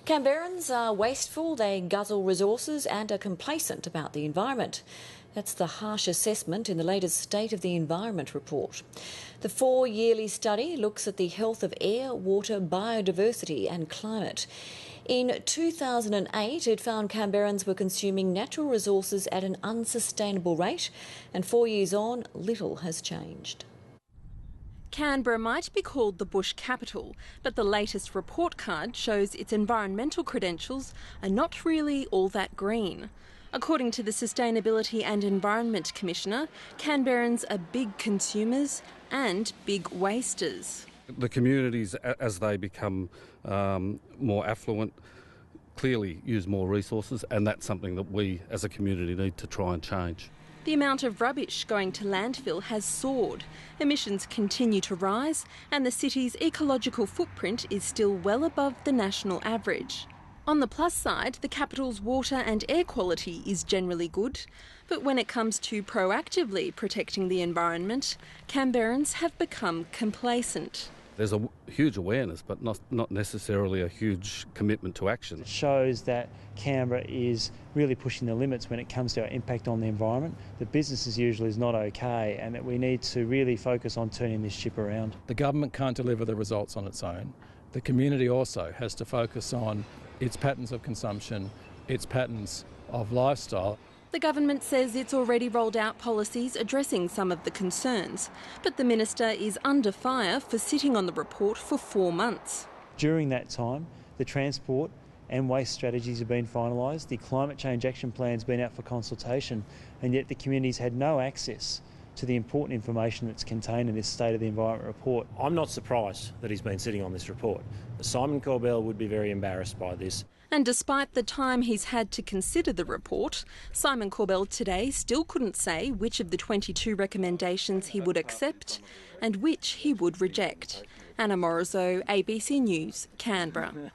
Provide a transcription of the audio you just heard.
Canberrans are wasteful, they guzzle resources and are complacent about the environment. That's the harsh assessment in the latest State of the Environment report. The 4-yearly study looks at the health of air, water, biodiversity and climate. In 2008, it found Canberrans were consuming natural resources at an unsustainable rate, and 4 years on, little has changed. Canberra might be called the bush capital, but the latest report card shows its environmental credentials are not really all that green. According to the Sustainability and Environment Commissioner, Canberrans are big consumers and big wasters. The communities, as they become more affluent, clearly use more resources, and that's something that we as a community need to try and change. The amount of rubbish going to landfill has soared. Emissions continue to rise, and the city's ecological footprint is still well above the national average. On the plus side, the capital's water and air quality is generally good, but when it comes to proactively protecting the environment, Canberrans have become complacent. There's a huge awareness, but not necessarily a huge commitment to action. It shows that Canberra is really pushing the limits when it comes to our impact on the environment, that business as usual is not okay, and that we need to really focus on turning this ship around. The government can't deliver the results on its own. The community also has to focus on its patterns of consumption, its patterns of lifestyle. The government says it's already rolled out policies addressing some of the concerns, but the minister is under fire for sitting on the report for 4 months. During that time, the transport and waste strategies have been finalised, the climate change action plan's been out for consultation, and yet the community's had no access to the important information that's contained in this State of the Environment report. I'm not surprised that he's been sitting on this report. Simon Corbell would be very embarrassed by this. And despite the time he's had to consider the report, Simon Corbell today still couldn't say which of the 22 recommendations he would accept and which he would reject. Anna Morozzo, ABC News, Canberra.